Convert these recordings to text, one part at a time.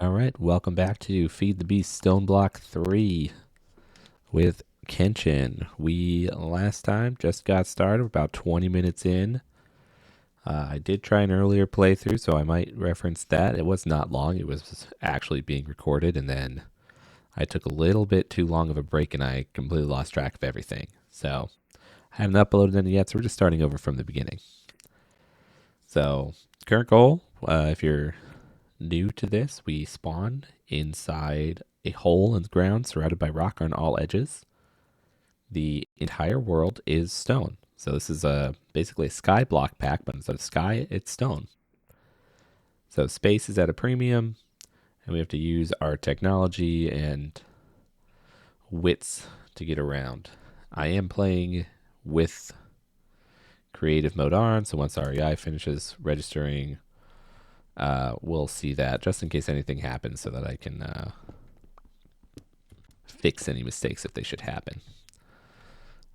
All right, welcome back to Feed the Beast Stoneblock 3 with Kenshin. We last time just got started, about 20 minutes in. I did try an earlier playthrough, so I might reference that. It was not long, it was actually being recorded, and then I took a little bit too long of a break and I completely lost track of everything. So I haven't uploaded any yet, so we're just starting over from the beginning. So, current goal, if you're new to this, we spawn inside a hole in the ground surrounded by rock on all edges. The entire world is stone. So this is basically a sky block pack, but instead of sky, it's stone. So space is at a premium, and we have to use our technology and wits to get around. I am playing with creative mode on, so once REI finishes registering, we'll see that just in case anything happens so that I can fix any mistakes if they should happen.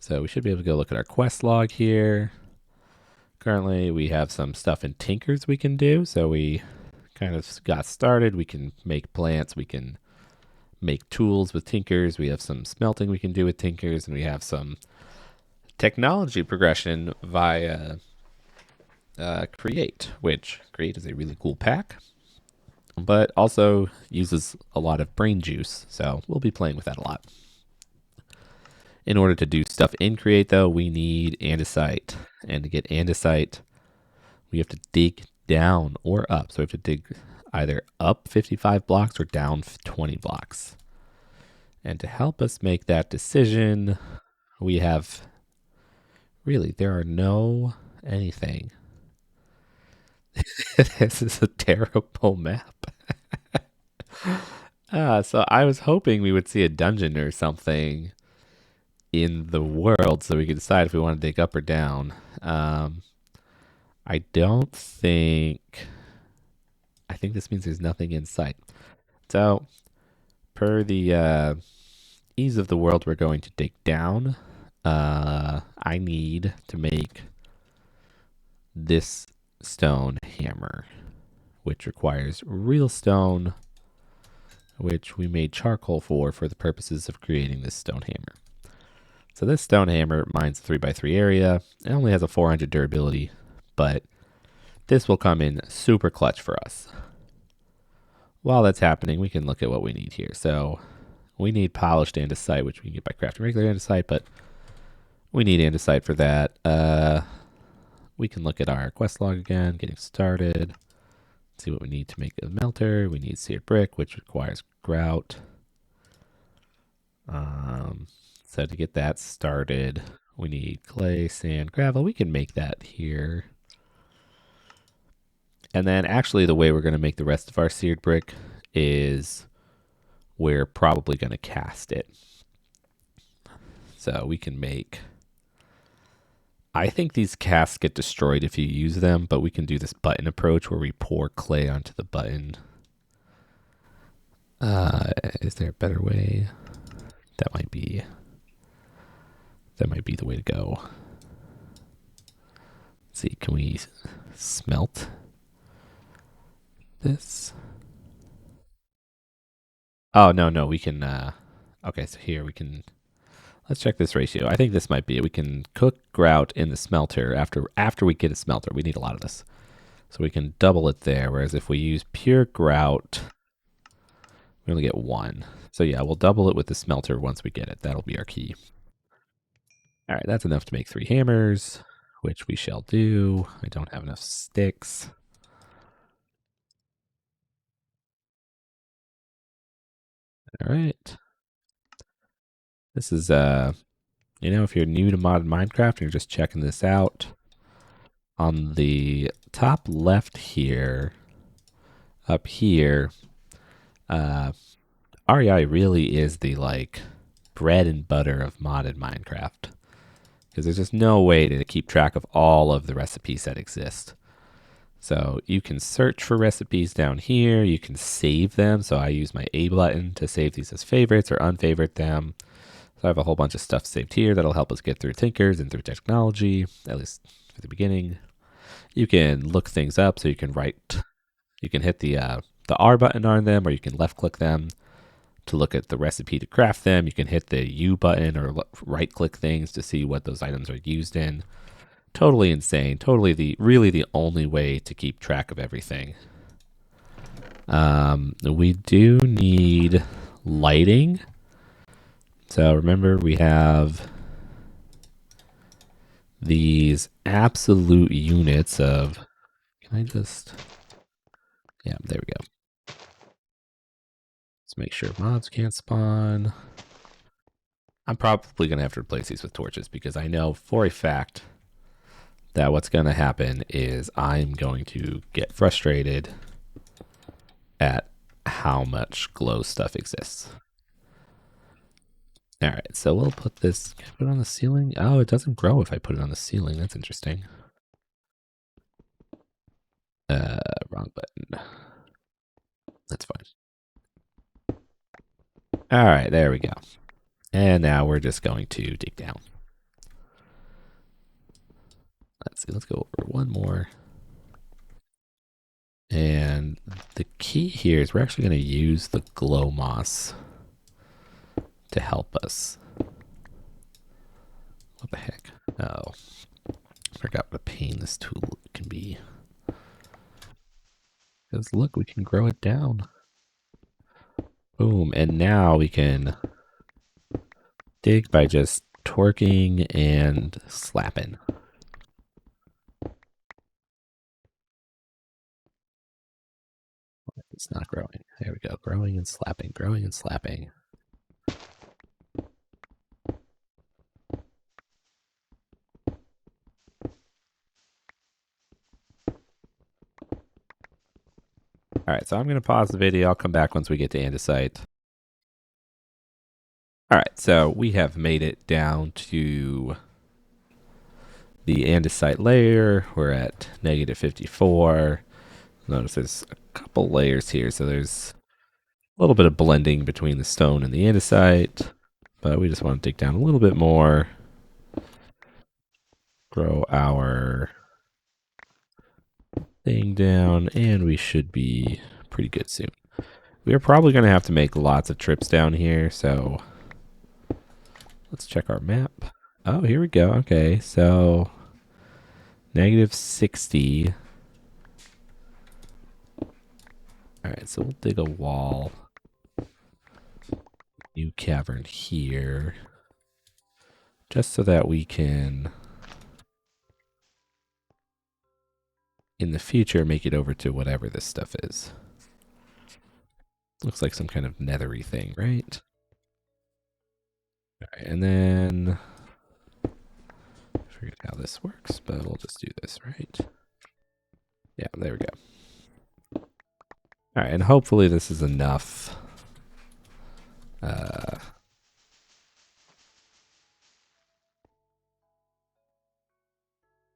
So we should be able to go look at our quest log here. Currently, we have some stuff in Tinkers we can do. So we kind of got started. We can make plants. We can make tools with Tinkers. We have some smelting we can do with Tinkers. And we have some technology progression via Create, which Create is a really cool pack, but also uses a lot of brain juice. So we'll be playing with that a lot. In order to do stuff in Create, though, we need Andesite. And to get Andesite, we have to dig down or up. So we have to dig either up 55 blocks or down 20 blocks. And to help us make that decision, we have... Really, there are no anything. This is a terrible map. So I was hoping we would see a dungeon or something in the world so we could decide if we want to dig up or down. I don't think... I think this means there's nothing in sight. So, per the ease of the world, we're going to dig down. I need to make this stone hammer, which requires real stone, which we made charcoal for the purposes of creating this stone hammer. So this stone hammer mines a 3x3 area. It only has a 400 durability, but this will come in super clutch for us. While that's happening, we can look at what we need here. So we need polished andesite, which we can get by crafting regular andesite, but we need andesite for that. We can look at our quest log again, getting started. See what we need to make a melter. We need seared brick, which requires grout. So to get that started, we need clay, sand, gravel. We can make that here. And then actually the way we're going to make the rest of our seared brick is we're probably going to cast it. So we can make... I think these casts get destroyed if you use them, but we can do this button approach where we pour clay onto the button. Is there a better way? That might be the way to go. Let's see, can we smelt this? Oh, no, we can, okay, so here we can, let's check this ratio. I think this might be it. We can cook grout in the smelter after we get a smelter. We need a lot of this. So we can double it there, whereas if we use pure grout, we only get one. So yeah, we'll double it with the smelter once we get it. That'll be our key. All right, that's enough to make 3 hammers, which we shall do. I don't have enough sticks. All right. This is, if you're new to modded Minecraft and you're just checking this out, on the top left here, up here, REI really is the, bread and butter of modded Minecraft. Because there's just no way to keep track of all of the recipes that exist. So you can search for recipes down here. You can save them. So I use my A button to save these as favorites or unfavorite them. So I have a whole bunch of stuff saved here that'll help us get through Tinkers and through technology, at least for the beginning. You can look things up, so you can hit the the R button on them, or you can left click them to look at the recipe to craft them. You can hit the U button or right click things to see what those items are used in. Totally insane. Totally really the only way to keep track of everything. We do need lighting. So remember, we have these absolute units of, can I just, yeah, there we go. Let's make sure mobs can't spawn. I'm probably going to have to replace these with torches because I know for a fact that what's going to happen is I'm going to get frustrated at how much glow stuff exists. All right, so we'll put this, can I put it on the ceiling? Oh, it doesn't grow if I put it on the ceiling. That's interesting. Wrong button. That's fine. All right, there we go. And now we're just going to dig down. Let's see, let's go over one more. And the key here is we're actually going to use the glow moss to help us. What the heck? Oh, forgot what a pain this tool can be. Because look, we can grow it down. Boom, and now we can dig by just torquing and slapping. It's not growing. There we go. Growing and slapping, growing and slapping. All right, so I'm going to pause the video. I'll come back once we get to andesite. All right, so we have made it down to the andesite layer. We're at -54. Notice there's a couple layers here, so there's a little bit of blending between the stone and the andesite, but we just want to dig down a little bit more. Grow our thing down, and we should be pretty good soon. We are probably going to have to make lots of trips down here, so let's check our map. Oh, here we go. Okay, so -60. All right, so we'll dig a wall. New cavern here. Just so that we can, in the future, make it over to whatever this stuff is. Looks like some kind of nethery thing, right? All right, and then I forget how this works, but we'll just do this, right? Yeah, there we go. All right, and hopefully this is enough.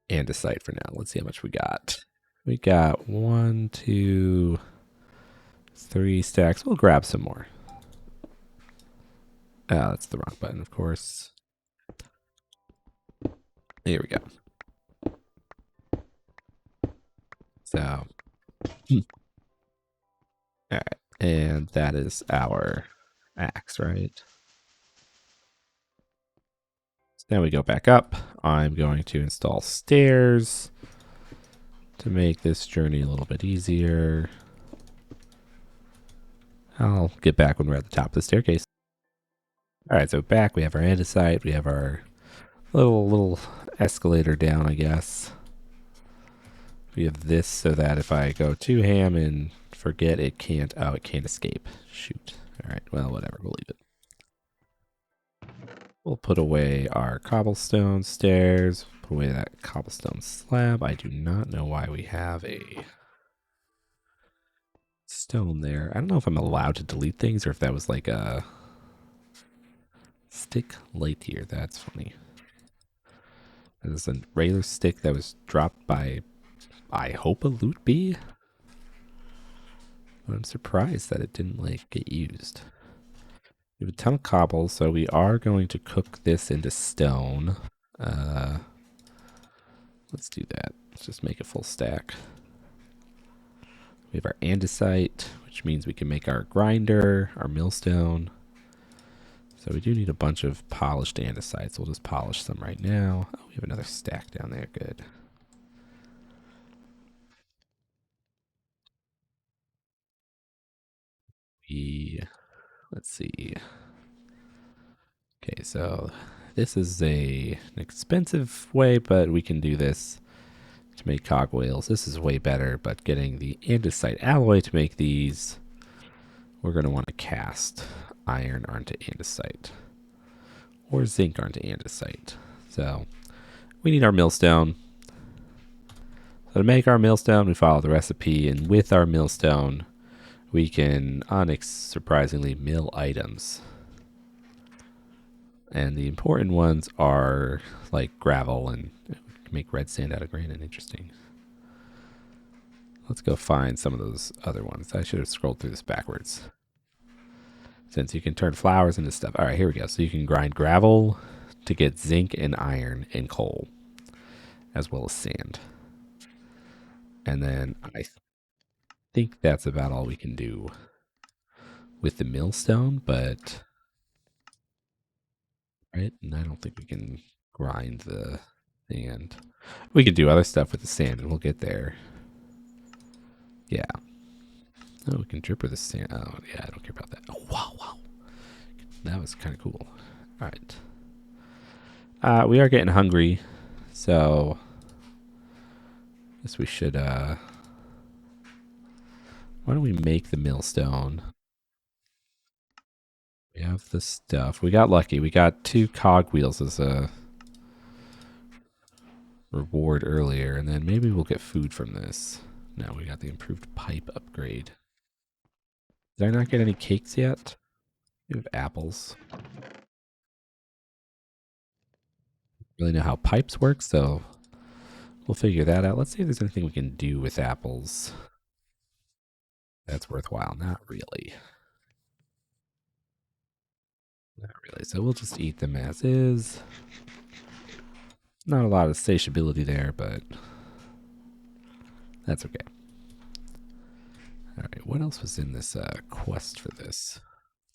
Andesite for now. Let's see how much we got. We got 1, 2, 3 stacks. We'll grab some more. Oh, that's the wrong button, of course. Here we go. So, all right, and that is our axe, right? So now we go back up. I'm going to install stairs to make this journey a little bit easier. I'll get back when we're at the top of the staircase. All right, so back we have our andesite. We have our little escalator down, I guess. We have this so that if I go too ham and forget, it can't escape. Shoot. All right, well, whatever, we'll leave it. We'll put away our cobblestone stairs, put away that cobblestone slab. I do not know why we have a stone there. I don't know if I'm allowed to delete things or if that was like a stick light here. That's funny. There's a regular stick that was dropped by, I hope, a loot bee. But I'm surprised that it didn't like get used. We have a ton of cobble, so we are going to cook this into stone. Let's do that. Let's just make a full stack. We have our andesite, which means we can make our grinder, our millstone. So we do need a bunch of polished andesites. We'll just polish some right now. Oh, we have another stack down there. Good. Let's see. Okay, so this is an expensive way, but we can do this to make cogwheels. This is way better, but getting the andesite alloy to make these, we're going to want to cast iron onto andesite or zinc onto andesite. So we need our millstone. So to make our millstone, we follow the recipe, and with our millstone, we can unsurprisingly mill items. And the important ones are like gravel and make red sand out of granite. Interesting. Let's go find some of those other ones. I should have scrolled through this backwards. Since you can turn flowers into stuff. All right, here we go. So you can grind gravel to get zinc and iron and coal, as well as sand. And then I think that's about all we can do with the millstone, but right? And I don't think we can grind the sand. We could do other stuff with the sand, and we'll get there. Yeah. Oh, we can dripper the sand. Oh, yeah, I don't care about that. Oh, wow, wow. That was kind of cool. All right. We are getting hungry, so I guess we should, why don't we make the millstone? We have the stuff. We got lucky. We got 2 cogwheels as a reward earlier, and then maybe we'll get food from this. No, we got the improved pipe upgrade. Did I not get any cakes yet? We have apples. Really know how pipes work, so we'll figure that out. Let's see if there's anything we can do with apples that's worthwhile. Not really. Not really. So we'll just eat them as is. Not a lot of satiability there, but that's okay. All right, what else was in this quest for this?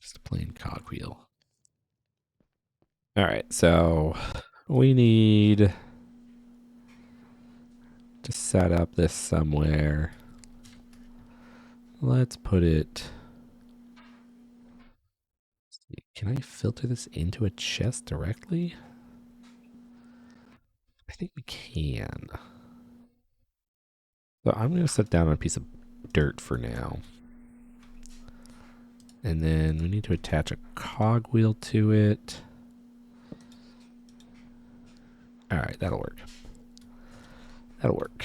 Just a plain cogwheel. All right, so we need to set up this somewhere. Let's put it... Can I filter this into a chest directly? I think we can. So I'm going to set down a piece of dirt for now. And then we need to attach a cogwheel to it. All right, that'll work. That'll work.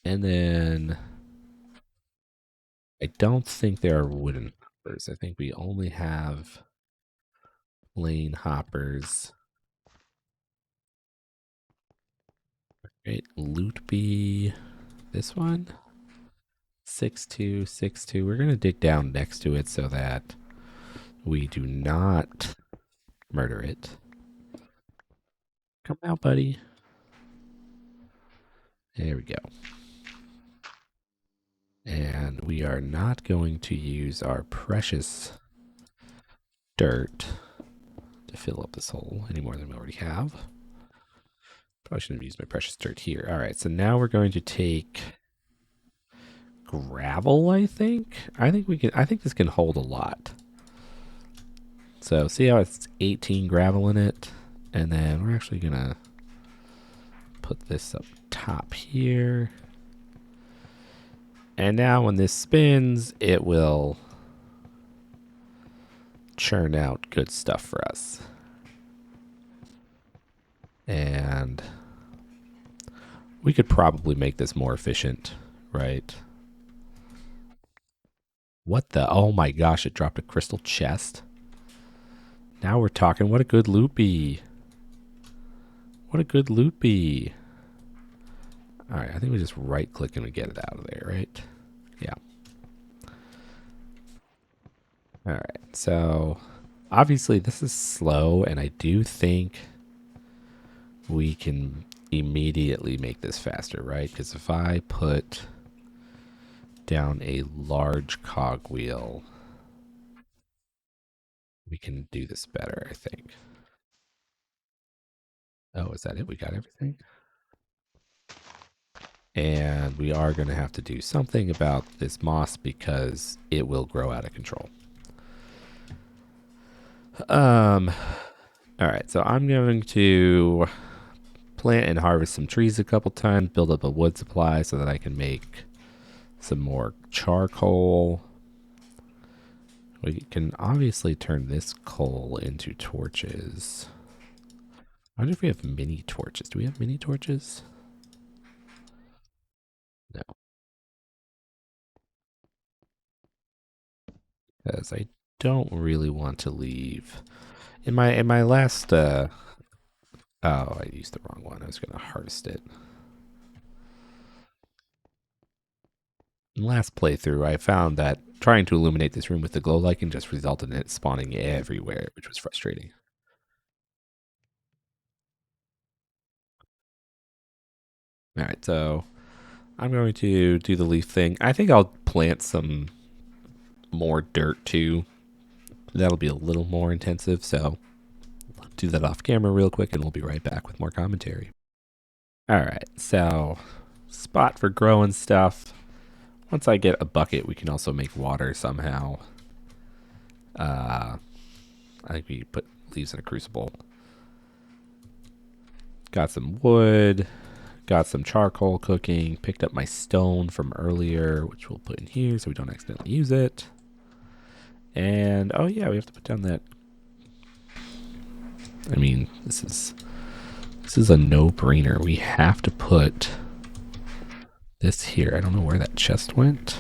And then I don't think there are wooden hoppers. I think we only have plain hoppers. Right, loot be this one. 6262. We're going to dig down next to it so that we do not murder it. Come out, buddy. There we go. And we are not going to use our precious dirt to fill up this hole any more than we already have. Probably shouldn't have used my precious dirt here. All right, so now we're going to take gravel, I think. I think this can hold a lot. So see how it's 18 gravel in it? And then we're actually going to put this up top here. And now when this spins, it will churn out good stuff for us. And we could probably make this more efficient, right? What the? Oh my gosh, it dropped a crystal chest. Now we're talking. What a good loopy. What a good loopy. All right, I think we just right click and we get it out of there, right? Yeah. All right, so obviously this is slow, and I do think we can immediately make this faster, right? Because if I put down a large cogwheel, we can do this better, I think. Oh, is that it? We got everything? And we are going to have to do something about this moss because it will grow out of control. All right, so I'm going to plant and harvest some trees a couple times, build up a wood supply so that I can make some more charcoal. We can obviously turn this coal into torches. I wonder if we have mini torches. Do we have mini torches? No. Because I don't really want to leave. In my last oh, I used the wrong one. I was gonna harvest it. In last playthrough, I found that trying to illuminate this room with the glow lichen just resulted in it spawning everywhere, which was frustrating. All right, so I'm going to do the leaf thing. I think I'll plant some more dirt too. That'll be a little more intensive, so I'll do that off camera real quick and we'll be right back with more commentary. All right, so spot for growing stuff. Once I get a bucket, we can also make water somehow. I think we put leaves in a crucible. Got some wood. Got some charcoal cooking. Picked up my stone from earlier, which we'll put in here so we don't accidentally use it. And, oh yeah, we have to put down that. I mean, this is a no-brainer. We have to put this here. I don't know where that chest went.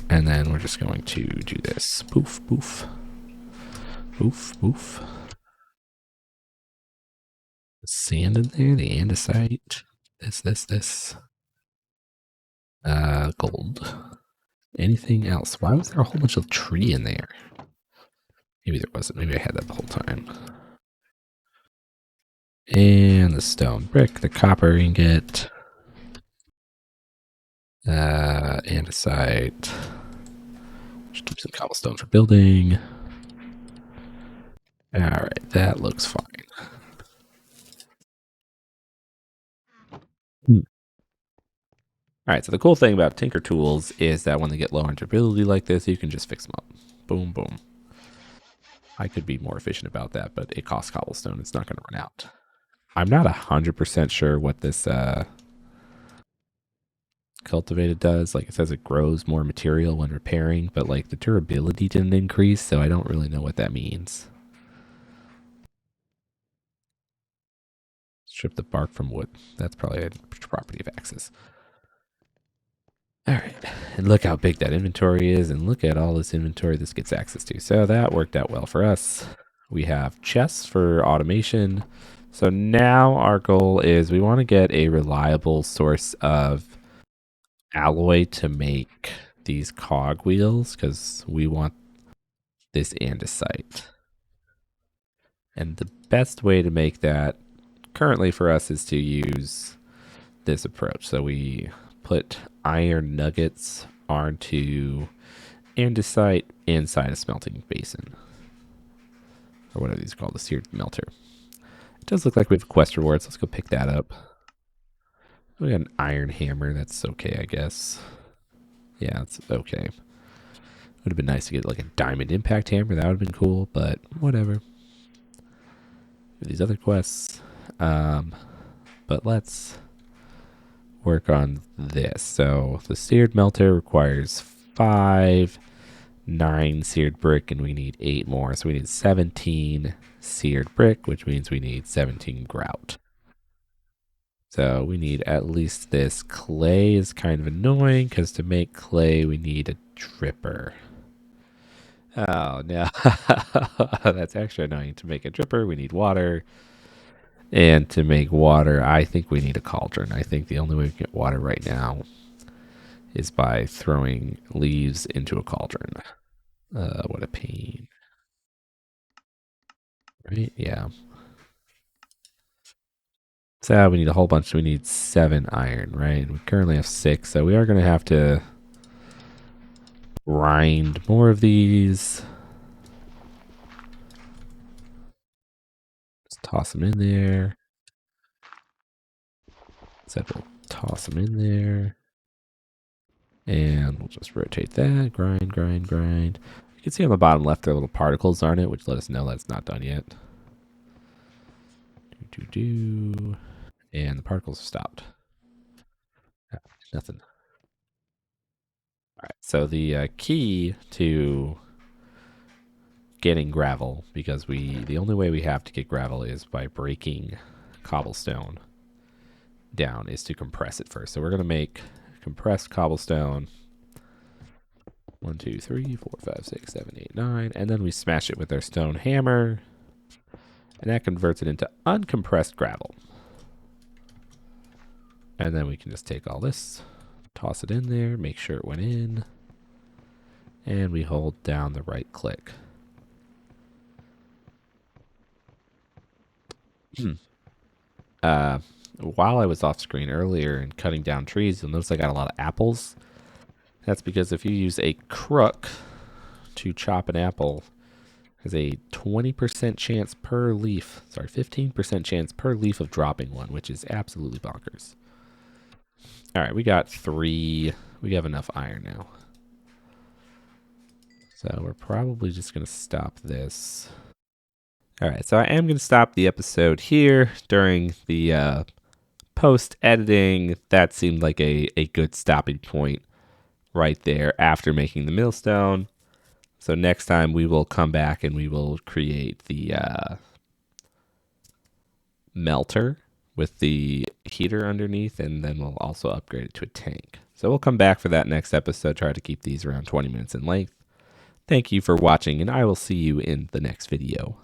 And then we're just going to do this. Poof, poof. Poof, poof. The sand in there, the andesite. This. Gold. Anything else? Why was there a whole bunch of tree in there? Maybe there wasn't. Maybe I had that the whole time. And the stone brick, the copper ingot. Andesite. Just keep some cobblestone for building. Alright, that looks fine. Alright, so the cool thing about Tinker Tools is that when they get low on durability like this, you can just fix them up. Boom, boom. I could be more efficient about that, but it costs cobblestone. It's not going to run out. I'm not 100% sure what this cultivated does. Like, it says it grows more material when repairing, but like the durability didn't increase, so I don't really know what that means. Strip the bark from wood. That's probably a property of axes. All right, and look how big that inventory is, and look at all this inventory this gets access to. So that worked out well for us. We have chests for automation. So now our goal is we want to get a reliable source of alloy to make these cogwheels because we want this andesite. And the best way to make that currently for us is to use this approach. So we put iron nuggets onto andesite inside a smelting basin, or whatever these are called, the seared melter. It does look like we have quest rewards. Let's go pick that up. We got an iron hammer. That's okay, I guess. Yeah, it's okay. Would have been nice to get like a diamond impact hammer. That would have been cool, but whatever. These other quests. But let's work on this. So the seared melter requires 5, 9 seared brick, and we need 8 more. So we need 17 seared brick, which means we need 17 grout. So we need at least this. Clay is kind of annoying because to make clay we need a dripper. Oh no, that's actually annoying. To make a dripper we need water. And to make water, I think we need a cauldron. I think the only way we can get water right now is by throwing leaves into a cauldron. What a pain. Right? Yeah. So we need a whole bunch. We need 7 iron, right? We currently have 6, so we are going to have to grind more of these. Just toss them in there. Said we'll toss them in there. And we'll just rotate that. Grind, grind, grind. You can see on the bottom left there are little particles, aren't it? Which let us know that's not done yet. Do. And the particles have stopped. Nothing. All right. So the key to getting gravel, because the only way we have to get gravel is by breaking cobblestone down, is to compress it first. So we're gonna make compressed cobblestone. 1, 2, 3, 4, 5, 6, 7, 8, 9, and then we smash it with our stone hammer, and that converts it into uncompressed gravel. And then we can just take all this, toss it in there, make sure it went in, and we hold down the right click. While I was off screen earlier and cutting down trees, you'll notice I got a lot of apples. That's because if you use a crook to chop an apple, there's a 20% chance per leaf, 15% chance per leaf of dropping one, which is absolutely bonkers. All right, we got 3. We have enough iron now. So we're probably just going to stop this. All right, so I am going to stop the episode here during the post-editing. That seemed like a good stopping point right there after making the millstone. So next time we will come back and we will create the melter with the heater underneath, and then we'll also upgrade it to a tank. So we'll come back for that next episode, try to keep these around 20 minutes in length. Thank you for watching, and I will see you in the next video.